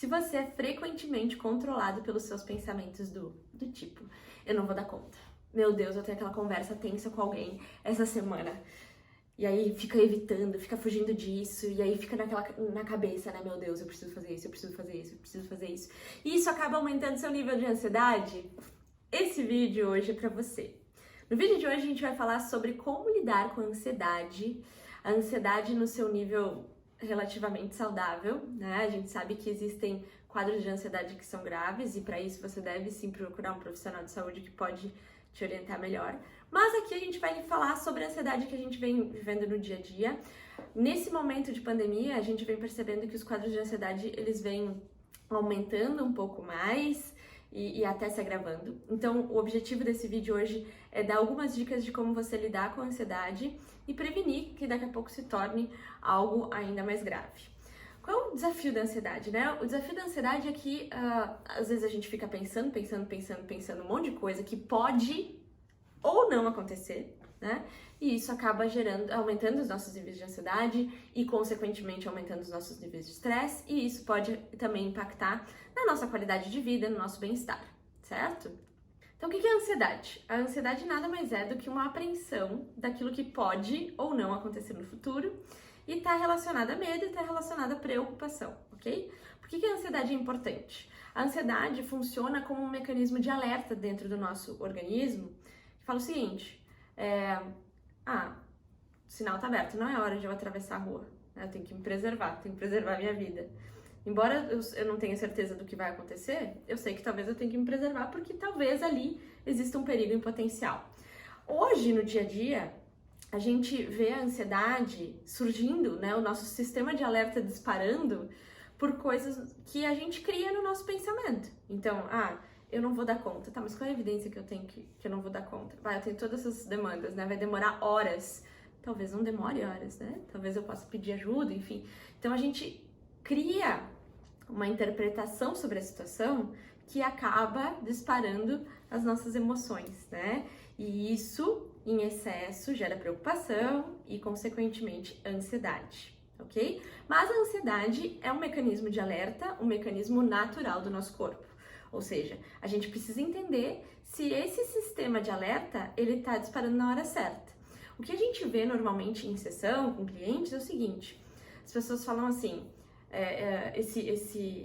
se você é frequentemente controlado pelos seus pensamentos do tipo, eu não vou dar conta. Meu Deus, eu tenho aquela conversa tensa com alguém essa semana. E aí fica evitando, fica fugindo disso, e aí fica na cabeça, né? Meu Deus, eu preciso fazer isso, eu preciso fazer isso, eu preciso fazer isso. E isso acaba aumentando seu nível de ansiedade. Esse vídeo hoje é pra você. No vídeo de hoje a gente vai falar sobre como lidar com a ansiedade no seu nível relativamente saudável, né? A gente sabe que existem quadros de ansiedade que são graves e para isso você deve sim procurar um profissional de saúde que pode te orientar melhor. Mas aqui a gente vai falar sobre a ansiedade que a gente vem vivendo no dia a dia. Nesse momento de pandemia, a gente vem percebendo que os quadros de ansiedade, eles vêm aumentando um pouco mais e até se agravando. Então, o objetivo desse vídeo hoje é dar algumas dicas de como você lidar com a ansiedade e prevenir que daqui a pouco se torne algo ainda mais grave. Qual é o desafio da ansiedade, né? O desafio da ansiedade é que, às vezes a gente fica pensando um monte de coisa que pode ou não acontecer, né? E isso acaba aumentando os nossos níveis de ansiedade e, consequentemente, aumentando os nossos níveis de estresse, e isso pode também impactar na nossa qualidade de vida, no nosso bem-estar, certo? Então, o que é a ansiedade? A ansiedade nada mais é do que uma apreensão daquilo que pode ou não acontecer no futuro e está relacionada a medo e está relacionada a preocupação, ok? Por que a ansiedade é importante? A ansiedade funciona como um mecanismo de alerta dentro do nosso organismo que fala o seguinte, o sinal tá aberto, não é hora de eu atravessar a rua, né? Eu tenho que me preservar, tenho que preservar a minha vida. Embora eu não tenha certeza do que vai acontecer, eu sei que talvez eu tenha que me preservar porque talvez ali exista um perigo em potencial. Hoje, no dia a dia, a gente vê a ansiedade surgindo, né? O nosso sistema de alerta disparando por coisas que a gente cria no nosso pensamento. Então, eu não vou dar conta. Tá, mas qual é a evidência que eu tenho que eu não vou dar conta? Eu tenho todas essas demandas, né? Vai demorar horas. Talvez não demore horas, né? Talvez eu possa pedir ajuda, enfim. Então, a gente cria uma interpretação sobre a situação que acaba disparando as nossas emoções, né? E isso, em excesso, gera preocupação e, consequentemente, ansiedade, ok? Mas a ansiedade é um mecanismo de alerta, um mecanismo natural do nosso corpo. Ou seja, a gente precisa entender se esse sistema de alerta, ele tá disparando na hora certa. O que a gente vê normalmente em sessão com clientes é o seguinte, as pessoas falam assim,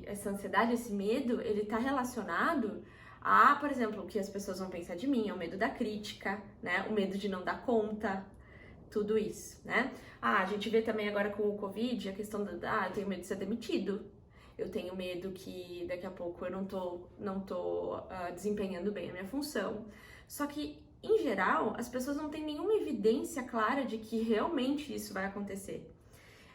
essa ansiedade, esse medo, ele tá relacionado a, por exemplo, o que as pessoas vão pensar de mim, é o medo da crítica, né? O medo de não dar conta, tudo isso, né? A gente vê também agora com o Covid a questão eu tenho medo de ser demitido, eu tenho medo que daqui a pouco eu não tô desempenhando bem a minha função. Só que, em geral, as pessoas não têm nenhuma evidência clara de que realmente isso vai acontecer.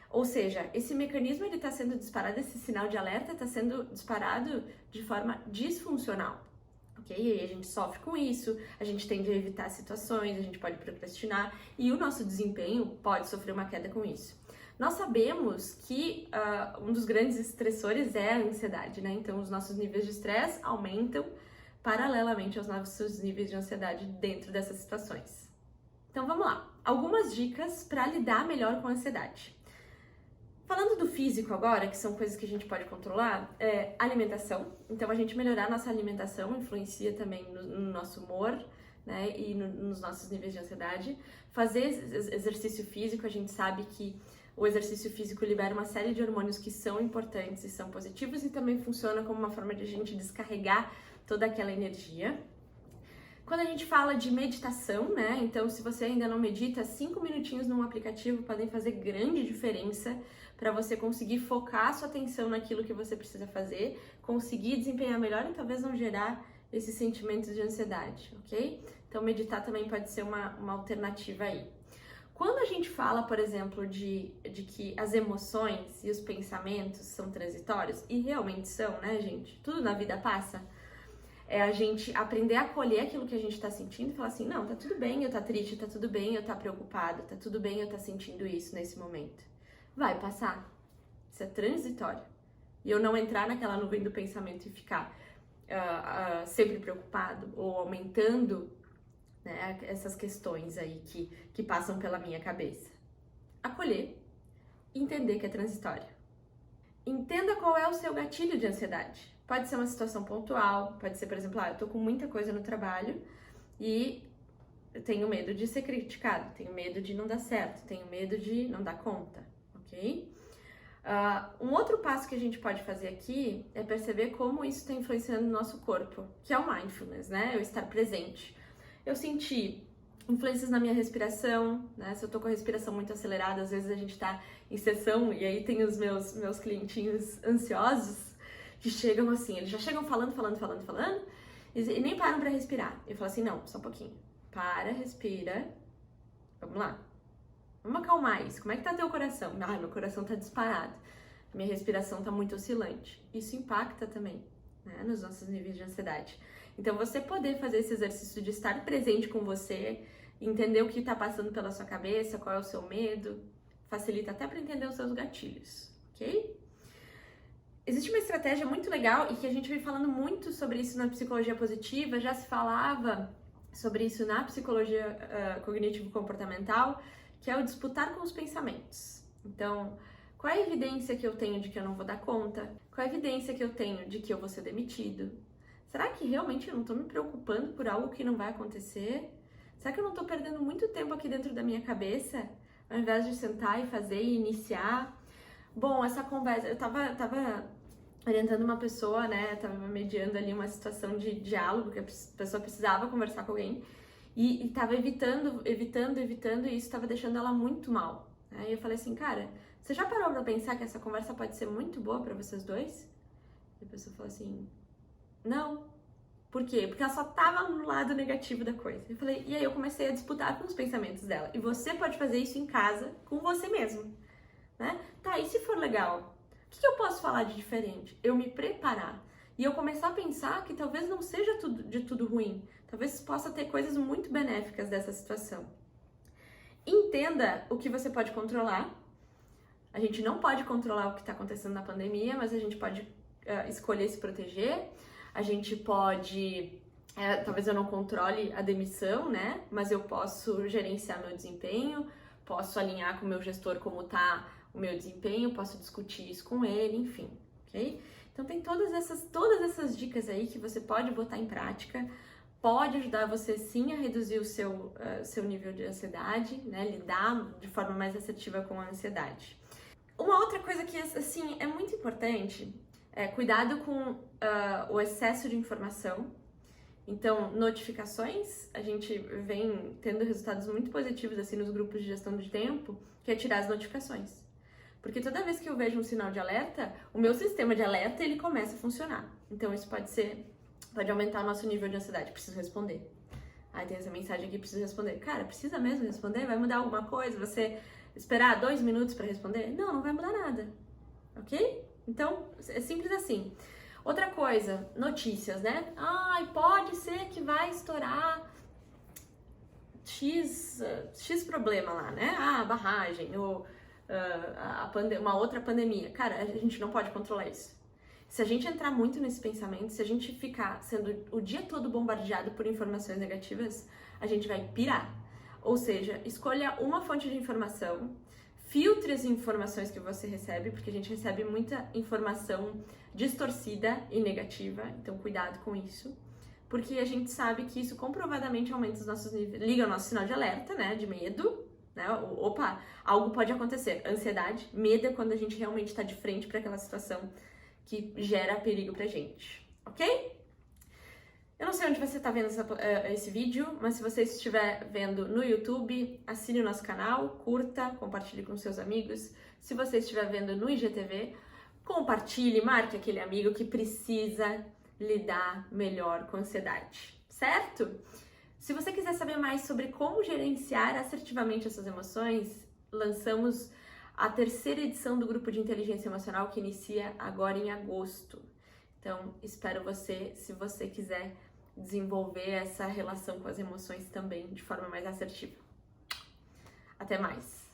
Ou seja, esse mecanismo ele está sendo disparado, esse sinal de alerta está sendo disparado de forma disfuncional, ok? E aí a gente sofre com isso, a gente tende a evitar situações, a gente pode procrastinar e o nosso desempenho pode sofrer uma queda com isso. Nós sabemos que um dos grandes estressores é a ansiedade, né? Então, os nossos níveis de estresse aumentam paralelamente aos nossos níveis de ansiedade dentro dessas situações. Então, vamos lá. Algumas dicas para lidar melhor com a ansiedade. Falando do físico agora, que são coisas que a gente pode controlar, alimentação. Então, a gente melhorar a nossa alimentação influencia também no nosso humor, né? E nos nossos níveis de ansiedade. Fazer exercício físico, a gente sabe que o exercício físico libera uma série de hormônios que são importantes e são positivos e também funciona como uma forma de a gente descarregar toda aquela energia. Quando a gente fala de meditação, né? Então, se você ainda não medita, 5 minutinhos num aplicativo podem fazer grande diferença para você conseguir focar a sua atenção naquilo que você precisa fazer, conseguir desempenhar melhor e talvez não gerar esses sentimentos de ansiedade, ok? Então, meditar também pode ser uma alternativa aí. Quando a gente fala, por exemplo, de que as emoções e os pensamentos são transitórios, e realmente são, né, gente? Tudo na vida passa. É a gente aprender a acolher aquilo que a gente tá sentindo e falar assim, não, tá tudo bem eu tá triste, tá tudo bem eu tá preocupado, tá tudo bem eu tá sentindo isso nesse momento. Vai passar. Isso é transitório. E eu não entrar naquela nuvem do pensamento e ficar sempre preocupado ou aumentando, né, essas questões aí que passam pela minha cabeça. Acolher e entender que é transitório. entenda qual é o seu gatilho de ansiedade. Pode ser uma situação pontual, pode ser, por exemplo, eu tô com muita coisa no trabalho e eu tenho medo de ser criticado, tenho medo de não dar certo, tenho medo de não dar conta, ok? Um outro passo que a gente pode fazer aqui é perceber como isso está influenciando o nosso corpo, que é o mindfulness, né? Eu estar presente. Eu senti influências na minha respiração, né? Se eu tô com a respiração muito acelerada, às vezes a gente tá em sessão e aí tem os meus clientinhos ansiosos que chegam assim, eles já chegam falando e nem param pra respirar. Eu falo assim, não, só um pouquinho. Para, respira. Vamos lá. Vamos acalmar isso. Como é que tá teu coração? Meu coração tá disparado. Minha respiração tá muito oscilante. Isso impacta também, né, nos nossos níveis de ansiedade. Então, você poder fazer esse exercício de estar presente com você, entender o que tá passando pela sua cabeça, qual é o seu medo, facilita até para entender os seus gatilhos, ok? Existe uma estratégia muito legal e que a gente vem falando muito sobre isso na psicologia positiva, já se falava sobre isso na psicologia cognitivo-comportamental, que é o disputar com os pensamentos. Então, qual é a evidência que eu tenho de que eu não vou dar conta? Qual é a evidência que eu tenho de que eu vou ser demitido? Será que realmente eu não estou me preocupando por algo que não vai acontecer? Será que eu não estou perdendo muito tempo aqui dentro da minha cabeça, ao invés de sentar e fazer e iniciar? Bom, essa conversa, eu tava orientando uma pessoa, né, tava mediando ali uma situação de diálogo, que a pessoa precisava conversar com alguém, e tava evitando, e isso tava deixando ela muito mal. Aí eu falei assim, cara, você já parou pra pensar que essa conversa pode ser muito boa pra vocês dois? E a pessoa falou assim, não. Por quê? Porque ela só tava no lado negativo da coisa. Eu falei, e aí eu comecei a disputar com os pensamentos dela. E você pode fazer isso em casa com você mesmo, né? Tá, e se for legal? O que eu posso falar de diferente? Eu me preparar. E eu começar a pensar que talvez não seja de tudo ruim. Talvez possa ter coisas muito benéficas dessa situação. Entenda o que você pode controlar. A gente não pode controlar o que está acontecendo na pandemia, mas a gente pode escolher se proteger. A gente pode, talvez eu não controle a demissão, né? Mas eu posso gerenciar meu desempenho, posso alinhar com o meu gestor como tá o meu desempenho, posso discutir isso com ele, enfim, ok? Então tem todas essas dicas aí que você pode botar em prática, pode ajudar você sim a reduzir o seu nível de ansiedade, né? Lidar de forma mais assertiva com a ansiedade. Uma outra coisa que, assim, é muito importante é cuidado com o excesso de informação. Então, notificações, a gente vem tendo resultados muito positivos, assim, nos grupos de gestão de tempo, que é tirar as notificações. Porque toda vez que eu vejo um sinal de alerta, o meu sistema de alerta, ele começa a funcionar. Então, isso pode aumentar o nosso nível de ansiedade. Preciso responder. Aí tem essa mensagem aqui, preciso responder. Cara, precisa mesmo responder? Vai mudar alguma coisa? Você esperar 2 minutos para responder? Não, não vai mudar nada. Ok? Então, é simples assim. Outra coisa, notícias, né? Pode ser que vai estourar X problema lá, né? Barragem, ou uma outra pandemia. Cara, a gente não pode controlar isso. Se a gente entrar muito nesse pensamento, se a gente ficar sendo o dia todo bombardeado por informações negativas, a gente vai pirar. Ou seja, escolha uma fonte de informação, filtre as informações que você recebe, porque a gente recebe muita informação distorcida e negativa, então cuidado com isso, porque a gente sabe que isso comprovadamente aumenta os nossos níveis, liga o nosso sinal de alerta, né, de medo, né, opa, algo pode acontecer, ansiedade, medo é quando a gente realmente está de frente para aquela situação que gera perigo pra gente, ok? Eu não sei onde você está vendo esse vídeo, mas se você estiver vendo no YouTube, assine o nosso canal, curta, compartilhe com seus amigos. Se você estiver vendo no IGTV, compartilhe, marque aquele amigo que precisa lidar melhor com a ansiedade, certo? Se você quiser saber mais sobre como gerenciar assertivamente as suas emoções, lançamos a 3ª edição do grupo de inteligência emocional que inicia agora em agosto. Então, espero você, se você quiser desenvolver essa relação com as emoções também de forma mais assertiva. Até mais!